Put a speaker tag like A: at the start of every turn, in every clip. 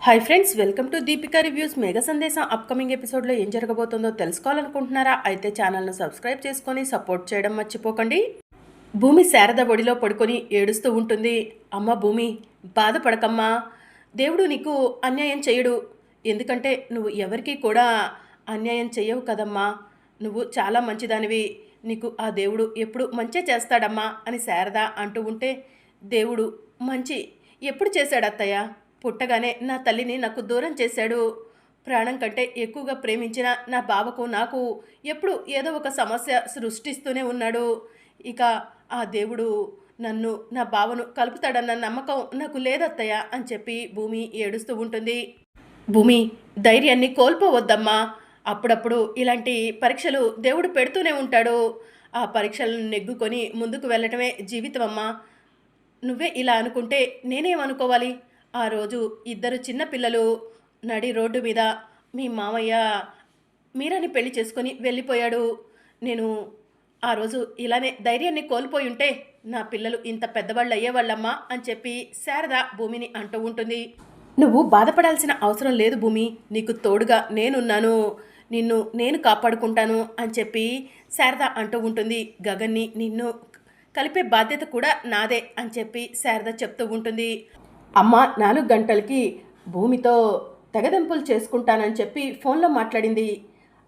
A: Hi friends, welcome to Deepika reviews. మేఘ సందేశం upcoming ఎపిసోడ్లో ఏం జరగబోతుందో తెలుసుకోవాలనుకుంటున్నారా? అయితే ఛానల్ను సబ్స్క్రైబ్ చేసుకొని సపోర్ట్ చేయడం మర్చిపోకండి. భూమి శారద ఒడిలో పడుకొని ఏడుస్తూ ఉంటుంది. అమ్మ భూమి, బాధపడకమ్మా, దేవుడు నీకు అన్యాయం చేయడు. ఎందుకంటే నువ్వు ఎవరికీ కూడా అన్యాయం చెయ్యవు కదమ్మా. నువ్వు చాలా మంచిదానివి. నీకు ఆ దేవుడు ఎప్పుడు మంచే చేస్తాడమ్మా అని శారద అంటూ ఉంటే, దేవుడు మంచి ఎప్పుడు చేశాడు అత్తయ్య? పుట్టగానే నా తల్లిని నాకు దూరం చేశాడు. ప్రాణం కంటే ఎక్కువగా ప్రేమించిన నా బావకు నాకు ఎప్పుడు ఏదో ఒక సమస్య సృష్టిస్తూనే ఉన్నాడు. ఇక ఆ దేవుడు నన్ను నా బావను కలుపుతాడన్న నమ్మకం నాకు లేదత్తయ్య అని చెప్పి భూమి ఏడుస్తూ ఉంటుంది. భూమి, ధైర్యాన్ని కోల్పోవద్దమ్మా. అప్పుడప్పుడు ఇలాంటి పరీక్షలు దేవుడు పెడుతూనే ఉంటాడు. ఆ పరీక్షలను నెగ్గుకొని ముందుకు వెళ్ళటమే జీవితం అమ్మా. నువ్వే ఇలా అనుకుంటే నేనేమనుకోవాలి? ఆ రోజు ఇద్దరు చిన్న పిల్లలు నడి రోడ్డు మీద మీ మామయ్య మీరాని పెళ్లి చేసుకొని వెళ్ళిపోయాడు. నేను ఆ రోజు ఇలానే ధైర్యాన్ని కోల్పోయి ఉంటే నా పిల్లలు ఇంత పెద్దవాళ్ళు అయ్యేవాళ్ళమ్మా అని చెప్పి శారద భూమిని అంటూ ఉంటుంది. నువ్వు బాధపడాల్సిన అవసరం లేదు భూమి, నీకు తోడుగా నేనున్నాను, నిన్ను నేను కాపాడుకుంటాను అని చెప్పి శారద అంటూ ఉంటుంది. గగన్ని నిన్ను కలిపే బాధ్యత కూడా నాదే అని చెప్పి శారద చెప్తూ ఉంటుంది. అమ్మ 4 గంటలకి భూమితో తెగదెంపులు చేసుకుంటానని చెప్పి ఫోన్లో మాట్లాడింది.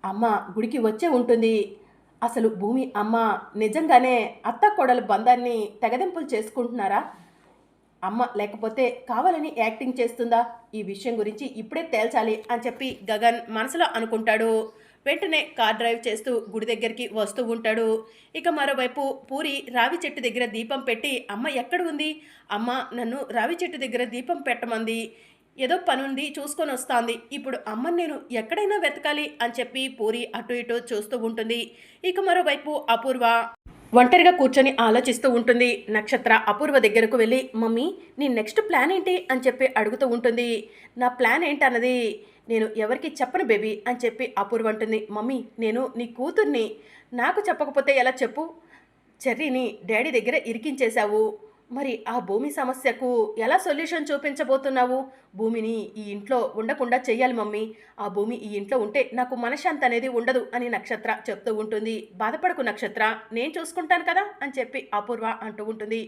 A: అమ్మ గుడికి వచ్చే ఉంటుంది. అసలు భూమి అమ్మ నిజంగానే అత్త కోడల బంధాన్ని తెగదెంపులు చేసుకుంటున్నారా? అమ్మ లేకపోతే కావాలని యాక్టింగ్ చేస్తుందా? ఈ విషయం గురించి ఇప్పుడే తేల్చాలి అని చెప్పి గగన్ మనసులో అనుకుంటాడు. వెంటనే కార్ డ్రైవ్ చేస్తూ గుడి దగ్గరికి వస్తూ ఉంటాడు. ఇక మరోవైపు పూరి రావి చెట్టు దగ్గర దీపం పెట్టి, అమ్మ ఎక్కడ ఉంది? అమ్మ నన్ను రావి చెట్టు దగ్గర దీపం పెట్టమంది, ఏదో పనుంది చూసుకొని వస్తాంది. ఇప్పుడు అమ్మని నేను ఎక్కడైనా వెతకాలి అని చెప్పి పూరి అటు ఇటు చూస్తూ ఉంటుంది. ఇక మరోవైపు అపూర్వ ఒంటరిగా కూర్చొని ఆలోచిస్తూ ఉంటుంది. నక్షత్ర అపూర్వ దగ్గరకు వెళ్ళి, మమ్మీ నీ నెక్స్ట్ ప్లాన్ ఏంటి అని చెప్పి అడుగుతూ ఉంటుంది. నా ప్లాన్ ఏంటన్నది నేను ఎవరికి చెప్పను బేబీ అని చెప్పి అపూర్వ అంటుంది. మమ్మీ నేను నీ కూతుర్ని, నాకు చెప్పకపోతే ఎలా చెప్పు? చెర్రీని డాడీ దగ్గర ఇరికించేశావు, మరి ఆ భూమి సమస్యకు ఎలా సొల్యూషన్ చూపించబోతున్నావు? భూమిని ఈ ఇంట్లో ఉండకుండా చెయ్యాలి మమ్మీ. ఆ భూమి ఈ ఇంట్లో ఉంటే నాకు మనశ్శాంతి అనేది ఉండదు అని నక్షత్ర చెప్తూ ఉంటుంది. బాధపడకు నక్షత్ర, నేను చూసుకుంటాను కదా అని చెప్పి అపూర్వ అంటూ ఉంటుంది.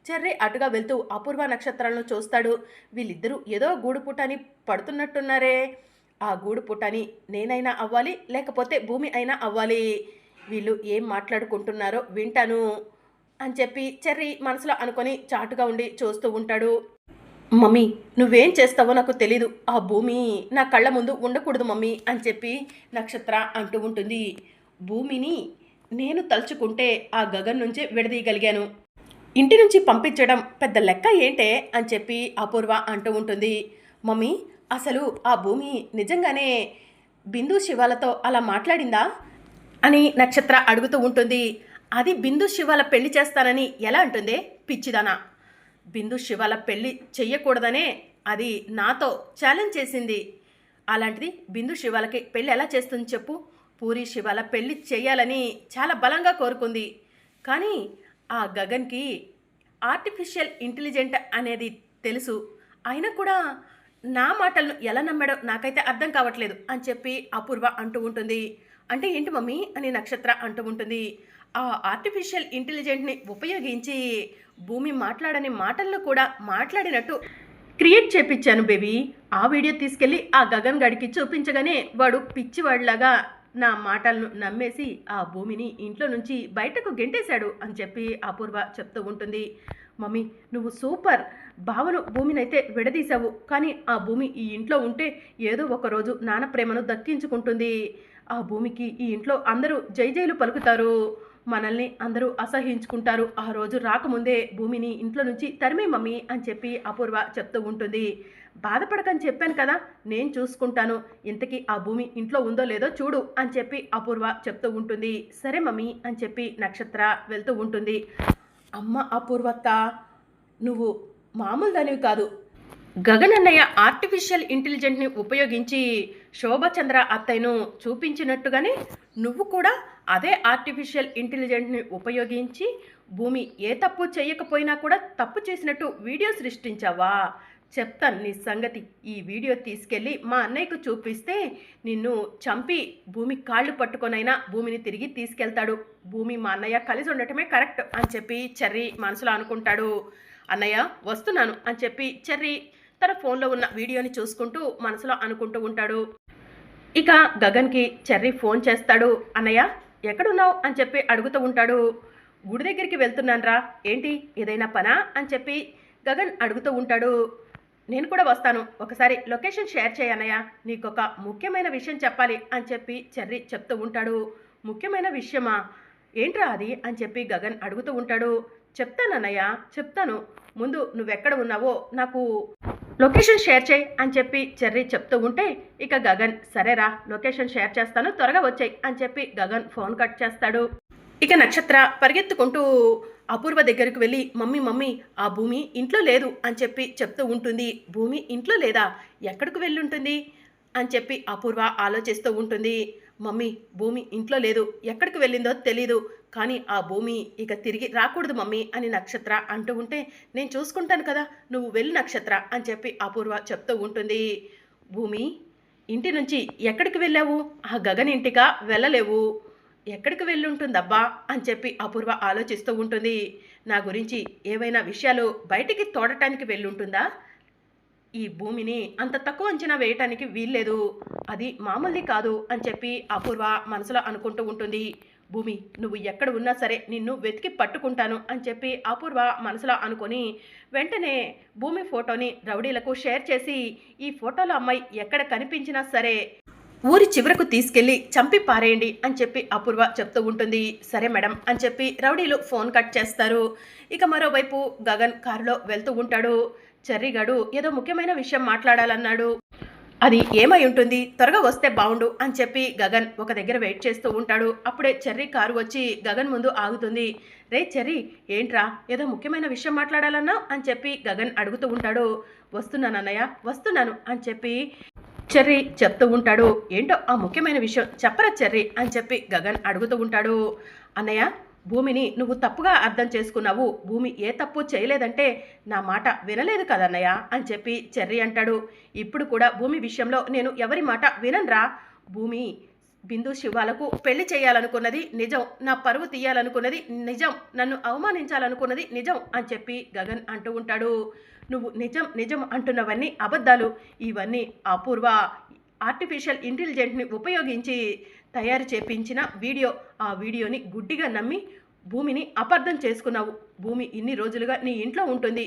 A: చెర్రీ అటుగా వెళ్తూ అపూర్వ నక్షత్రాలను చూస్తాడు. వీళ్ళిద్దరూ ఏదో గూడు పుటాని పడుతున్నట్టున్నారే. ఆ గూడు పుటాని నేనైనా అవ్వాలి, లేకపోతే భూమి అయినా అవ్వాలి. వీళ్ళు ఏం మాట్లాడుకుంటున్నారో వింటాను అని చెప్పి చెర్రీ మనసులో అనుకొని చాటుగా ఉండి చూస్తూ ఉంటాడు. మమ్మీ నువ్వేం చేస్తావో నాకు తెలీదు, ఆ భూమి నా కళ్ళ ముందు ఉండకూడదు మమ్మీ అని చెప్పి నక్షత్ర అంటూ ఉంటుంది. భూమిని నేను తలుచుకుంటే ఆ గగన్ నుంచే విడదీయగలిగాను, ఇంటి నుంచి పంపించడం పెద్ద లెక్క ఏంటే అని చెప్పి అపూర్వ అంటూ ఉంటుంది. మమ్మీ అసలు ఆ భూమి నిజంగానే బిందు శివాలతో అలా మాట్లాడిందా అని నక్షత్ర అడుగుతూ ఉంటుంది. అది బిందు శివాల పెళ్లి చేస్తానని ఎలా అంటుందే పిచ్చిదానా? బిందు శివాల పెళ్లి చెయ్యకూడదనే అది నాతో ఛాలెంజ్ చేసింది. అలాంటిది బిందు శివాలకి పెళ్ళి ఎలా చేస్తుంది చెప్పు? పూరి శివాల పెళ్లి చేయాలని చాలా బలంగా కోరుకుంది. కానీ ఆ గగన్కి ఆర్టిఫిషియల్ ఇంటెలిజెంట్ అనేది తెలుసు. అయినా కూడా నా మాటలను ఎలా నమ్మాడో నాకైతే అర్థం కావట్లేదు అని చెప్పి అపూర్వ అంటూ ఉంటుంది. అంటే ఏంటి మమ్మీ అని నక్షత్ర అంటూ ఉంటుంది. ఆ ఆర్టిఫిషియల్ ఇంటెలిజెంట్ని ఉపయోగించి భూమి మాట్లాడని మాటలను కూడా మాట్లాడినట్టు క్రియేట్ చేపించాను బేబీ. ఆ వీడియో తీసుకెళ్ళి ఆ గగన్ గడికి చూపించగానే వాడు పిచ్చివాడిలాగా నా మాటలను నమ్మేసి ఆ భూమిని ఇంట్లో నుంచి బయటకు గెంటేశాడు అని చెప్పి అపూర్వ చెప్తూ ఉంటుంది. మమ్మీ నువ్వు సూపర్, భావను భూమినైతే విడదీశావు, కానీ ఆ భూమి ఈ ఇంట్లో ఉంటే ఏదో ఒకరోజు నాన్న ప్రేమను దక్కించుకుంటుంది. ఆ భూమికి ఈ ఇంట్లో అందరూ జైలు పలుకుతారు, మనల్ని అందరూ అసహించుకుంటారు. ఆ రోజు రాకముందే భూమిని ఇంట్లో నుంచి తరిమే మమ్మీ అని చెప్పి అపూర్వ చెప్తూ ఉంటుంది. బాధపడకని చెప్పాను కదా, నేను చూసుకుంటాను, ఇంతకీ ఆ భూమి ఇంట్లో ఉందో లేదో చూడు అని చెప్పి అపూర్వ చెప్తూ ఉంటుంది. సరే మమ్మీ అని చెప్పి నక్షత్ర వెళ్తూ ఉంటుంది. అమ్మ అపూర్వత్త, నువ్వు మామూలు దానివి కాదు. గగన్ అన్నయ్య ఆర్టిఫిషియల్ ఇంటెలిజెంట్ని ఉపయోగించి శోభచంద్ర అత్తయ్యను చూపించినట్టుగానే నువ్వు కూడా అదే ఆర్టిఫిషియల్ ఇంటెలిజెంట్ని ఉపయోగించి భూమి ఏ తప్పు చేయకపోయినా కూడా తప్పు చేసినట్టు వీడియో సృష్టించావా? చెప్తాను నీ సంగతి. ఈ వీడియో తీసుకెళ్ళి మా అన్నయ్యకు చూపిస్తే నిన్ను చంపి భూమి కాళ్ళు పట్టుకొనైనా భూమిని తిరిగి తీసుకెళ్తాడు. భూమి మా అన్నయ్య కలిసి ఉండటమే కరెక్ట్ అని చెప్పి చెర్రీ మనసులో అనుకుంటాడు. అన్నయ్య వస్తున్నాను అని చెప్పి చెర్రీ తన ఫోన్లో ఉన్న వీడియోని చూసుకుంటూ మనసులో అనుకుంటూ ఉంటాడు. ఇక గగన్కి చెర్రీ ఫోన్ చేస్తాడు. అన్నయ్య ఎక్కడున్నావు అని చెప్పి అడుగుతూ ఉంటాడు. గుడి దగ్గరికి వెళ్తున్నానరా, ఏంటి ఏదైనా పనా అని చెప్పి గగన్ అడుగుతూ ఉంటాడు. నేను కూడా వస్తాను, ఒకసారి లొకేషన్ షేర్ చేయన్నయ్య, నీకు ఒక ముఖ్యమైన విషయం చెప్పాలి అని చెప్పి చెర్రీ చెప్తూ ఉంటాడు. ముఖ్యమైన విషయమా, ఏంట్రా అది అని చెప్పి గగన్ అడుగుతూ ఉంటాడు. చెప్తానన్నయ్య చెప్తాను, ముందు నువ్వెక్కడ ఉన్నావో నాకు లొకేషన్ షేర్ చేయి అని చెప్పి చెర్రీ చెప్తూ ఉంటే ఇక గగన్ సరేరా లొకేషన్ షేర్ చేస్తాను త్వరగా వచ్చాయి అని చెప్పి గగన్ ఫోన్ కట్ చేస్తాడు. ఇక నక్షత్ర పరిగెత్తుకుంటూ అపూర్వ దగ్గరికి వెళ్ళి మమ్మీ మమ్మీ ఆ భూమి ఇంట్లో లేదు అని చెప్పి చెప్తూ ఉంటుంది. భూమి ఇంట్లో లేదా, ఎక్కడికి వెళ్ళుంటుంది అని చెప్పి అపూర్వ ఆలోచిస్తూ ఉంటుంది. మమ్మీ భూమి ఇంట్లో లేదు, ఎక్కడికి వెళ్ళిందో తెలీదు, కానీ ఆ భూమి ఇక తిరిగి రాకూడదు మమ్మీ అని నక్షత్ర అంటూ ఉంటే నేను చూసుకుంటాను కదా, నువ్వు వెళ్ళి నక్షత్ర అని చెప్పి అపూర్వ చెప్తూ ఉంటుంది. భూమి ఇంటి నుంచి ఎక్కడికి వెళ్ళావు, ఆ గగన్ ఇంటిగా వెళ్ళలేవు, ఎక్కడికి వెళ్ళుంటుందబ్బా అని చెప్పి అపూర్వ ఆలోచిస్తూ ఉంటుంది. నా గురించి ఏవైనా విషయాలు బయటికి తోడటానికి వెళ్ళుంటుందా, ఈ భూమిని అంత తక్కువ అంచనా వేయటానికి వీల్లేదు, అది మామూలుది కాదు అని చెప్పి అపూర్వ మనసులో అనుకుంటూ ఉంటుంది. భూమి నువ్వు ఎక్కడ ఉన్నా సరే నిన్ను వెతికి పట్టుకుంటాను అని చెప్పి అపూర్వ మనసులో అనుకొని వెంటనే భూమి ఫోటోని రౌడీలకు షేర్ చేసి ఈ ఫోటోలో అమ్మాయి ఎక్కడ కనిపించినా సరే ఊరి చివరకు తీసుకెళ్లి చంపి పారేయండి అని చెప్పి అపూర్వ చెప్తూ ఉంటుంది. సరే మేడం అని చెప్పి రౌడీలు ఫోన్ కట్ చేస్తారు. ఇక మరోవైపు గగన్ కారులో వెళ్తూ ఉంటాడు. చెర్రీగాడు ఏదో ముఖ్యమైన విషయం మాట్లాడాలన్నాడు, అది ఏమై ఉంటుంది, త్వరగా వస్తే బాగుండు అని చెప్పి గగన్ ఒక దగ్గర వెయిట్ చేస్తూ ఉంటాడు. అప్పుడే చెర్రీ కారు వచ్చి గగన్ ముందు ఆగుతుంది. రే చెర్రీ ఏంట్రా ఏదో ముఖ్యమైన విషయం మాట్లాడాలన్నా అని చెప్పి గగన్ అడుగుతూ ఉంటాడు. వస్తున్నాను అన్నయ్య వస్తున్నాను అని చెప్పి చెర్రీ చెప్తూ ఉంటాడు. ఏంటో ఆ ముఖ్యమైన విషయం చెప్పరా చెర్రీ అని చెప్పి గగన్ అడుగుతూ ఉంటాడు. అన్నయ్య భూమిని నువ్వు తప్పుగా అర్థం చేసుకున్నావు, భూమి ఏ తప్పు చేయలేదంటే నా మాట వినలేదు కదన్నయ్య అని చెప్పి చెర్రీ అంటాడు. ఇప్పుడు కూడా భూమి విషయంలో నేను ఎవరి మాట వినన్రా, భూమి బిందు శివాలకు పెళ్లి చేయాలనుకున్నది నిజం, నా పరువు తీయాలనుకున్నది నిజం, నన్ను అవమానించాలనుకున్నది నిజం అని చెప్పి గగన్ అంటూ ఉంటాడు. నువ్వు నిజం నిజం అంటున్నవన్నీ అబద్ధాలు, ఇవన్నీ అపూర్వ ఆర్టిఫిషియల్ ఇంటెలిజెంట్ని ఉపయోగించి తయారు చేపించిన వీడియో, ఆ వీడియోని గుడ్డిగా నమ్మి భూమిని అపార్థం చేసుకున్నావు. భూమి ఇన్ని రోజులుగా నీ ఇంట్లో ఉంటుంది,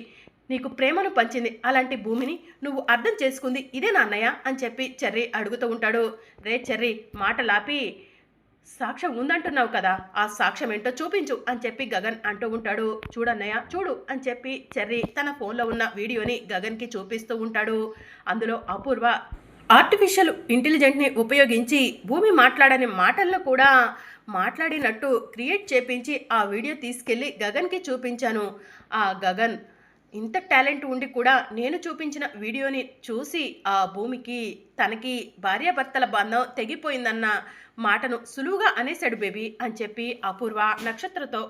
A: నీకు ప్రేమను పంచింది, అలాంటి భూమిని నువ్వు అర్థం చేసుకుంది ఇదే నాన్నయ్య అని చెప్పి చెర్రీ అడుగుతూ ఉంటాడు. రే చెర్రీ మాటలాపి సాక్ష్యం ఉందంటున్నావు కదా, ఆ సాక్ష్యం ఏంటో చూపించు అని చెప్పి గగన్ అంటూ ఉంటాడు. చూడన్నయ్య చూడు అని చెప్పి చెర్రీ తన ఫోన్లో ఉన్న వీడియోని గగన్కి చూపిస్తూ ఉంటాడు. అందులో అపూర్వ ఆర్టిఫిషియల్ ఇంటెలిజెంట్ని ఉపయోగించి భూమి మాట్లాడని మాటల్లో కూడా మాట్లాడినట్టు క్రియేట్ చేపించి ఆ వీడియో తీసుకెళ్ళి గగన్కి చూపించాను. ఆ గగన్ ఇంత టాలెంట్ ఉండి కూడా నేను చూపించిన వీడియోని చూసి ఆ భూమికి తనకి భార్యాభర్తల బంధం తెగిపోయిందన్న మాటను సులువుగా అనేశాడు బేబీ అని చెప్పి అపూర్వ నక్షత్రతో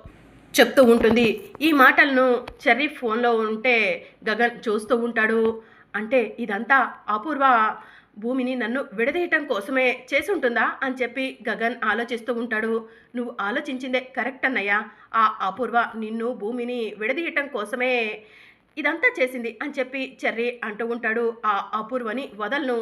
A: చెప్తూ ఉంటుంది. ఈ మాటలను చెర్రీ ఫోన్లో ఉంటే గగన్ చూస్తూ ఉంటాడు. అంటే ఇదంతా అపూర్వ భూమిని నన్ను విడదీయటం కోసమే చేసి ఉంటుందా అని చెప్పి గగన్ ఆలోచిస్తూ ఉంటాడు. నువ్వు ఆలోచించిందే కరెక్ట్ అన్నయ్య, ఆ అపూర్వ నిన్ను భూమిని విడదీయటం కోసమే ఇదంతా చేసింది అని చెప్పి చెర్రీ అంటూ ఉంటాడు. ఆ అపూర్వని వదలను,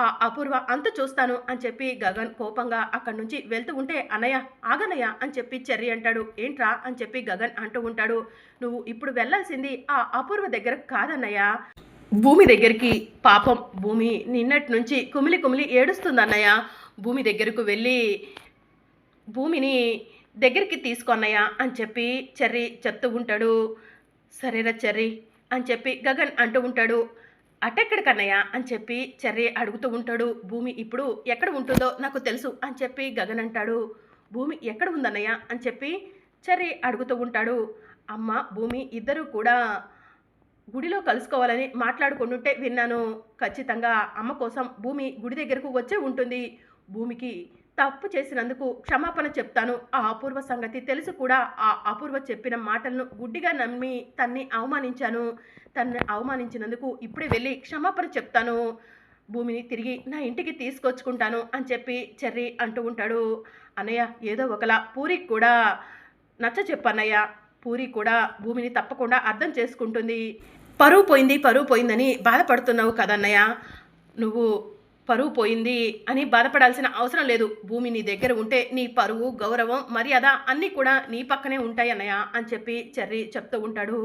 A: ఆ అపూర్వ అంత చూస్తాను అని చెప్పి గగన్ కోపంగా అక్కడి నుంచి వెళ్తూ ఉంటే అన్నయ్య ఆగనయ్య అని చెప్పి చెర్రీ అంటాడు. ఏంట్రా అని చెప్పి గగన్ అంటూ ఉంటాడు. నువ్వు ఇప్పుడు వెళ్ళాల్సింది ఆ అపూర్వ దగ్గర కాదన్నయ్య, భూమి దగ్గరికి. పాపం భూమి నిన్నటి నుంచి కుమిలి కుమిలి ఏడుస్తుందన్నయ్య, భూమి దగ్గరకు వెళ్ళి భూమిని దగ్గరికి తీసుకొన్నయ్య అని చెప్పి చెర్రీ చెప్తూ ఉంటాడు. సరేరా చెర్రీ అని చెప్పి గగన్ అంటూ ఉంటాడు. అటెక్కడికన్నయ్య అని చెప్పి చెర్రీ అడుగుతూ ఉంటాడు. భూమి ఇప్పుడు ఎక్కడ ఉంటుందో నాకు తెలుసు అని చెప్పి గగన్ అంటాడు. భూమి ఎక్కడ ఉందన్నయ్య అని చెప్పి చెర్రీ అడుగుతూ ఉంటాడు. అమ్మ భూమి ఇద్దరు కూడా గుడిలో కలుసుకోవాలని మాట్లాడుకుంటుంటే విన్నాను. ఖచ్చితంగా అమ్మ కోసం భూమి గుడి దగ్గరకు వచ్చే ఉంటుంది. భూమికి తప్పు చేసినందుకు క్షమాపణ చెప్తాను. ఆ అపూర్వ సంగతి తెలుసు కూడా ఆ అపూర్వ చెప్పిన మాటలను గుడ్డిగా నమ్మి తన్ని అవమానించాను. తన్ని అవమానించినందుకు ఇప్పుడే వెళ్ళి క్షమాపణ చెప్తాను. భూమిని తిరిగి నా ఇంటికి తీసుకొచ్చుకుంటాను అని చెప్పి చెర్రీ అంటూ ఉంటాడు. అన్నయ్య ఏదో ఒకలా పూరికి కూడా నచ్చచెప్పన్నయ్య. పూరి కూడా భూమిని తప్పకుండా అర్థం చేసుకుంటుంది. పరువు పోయిందని బాధపడుతున్నావు కదన్నయ్య. నువ్వు పరువు పోయింది అని బాధపడాల్సిన అవసరం లేదు. భూమి నీ దగ్గర ఉంటే నీ పరువు, గౌరవం, మర్యాద అన్నీ కూడా నీ పక్కనే ఉంటాయి అన్నయ్య అని చెప్పి చెర్రీ చెప్తూ ఉంటాడు.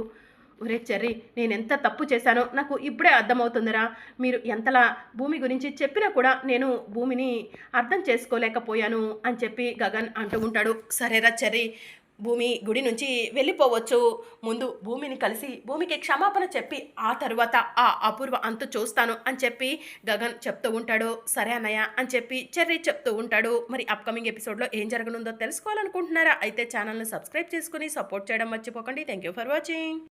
A: ఒరే చెర్రీ, నేనెంత తప్పు చేశానో నాకు ఇప్పుడే అర్థమవుతుందిరా. మీరు ఎంతలా భూమి గురించి చెప్పినా కూడా నేను భూమిని అర్థం చేసుకోలేకపోయాను అని చెప్పి గగన్ అంటూ ఉంటాడు. సరేరా చెర్రీ, భూమి గుడి నుంచి వెళ్ళిపోవచ్చు. ముందు భూమిని కలిసి భూమికి క్షమాపణ చెప్పి ఆ తరువాత ఆ అపూర్వ అంతు చూస్తాను అని చెప్పి గగన్ చెప్తూ ఉంటాడు. సరే అన్నయ్య అని చెప్పి చెర్రీ చెప్తూ ఉంటాడు. మరి అప్కమింగ్ ఎపిసోడ్లో ఏం జరగనుందో తెలుసుకోవాలనుకుంటున్నారా? అయితే ఛానల్ని సబ్స్క్రైబ్ చేసుకుని సపోర్ట్ చేయడం మర్చిపోకండి. Thank you for watching.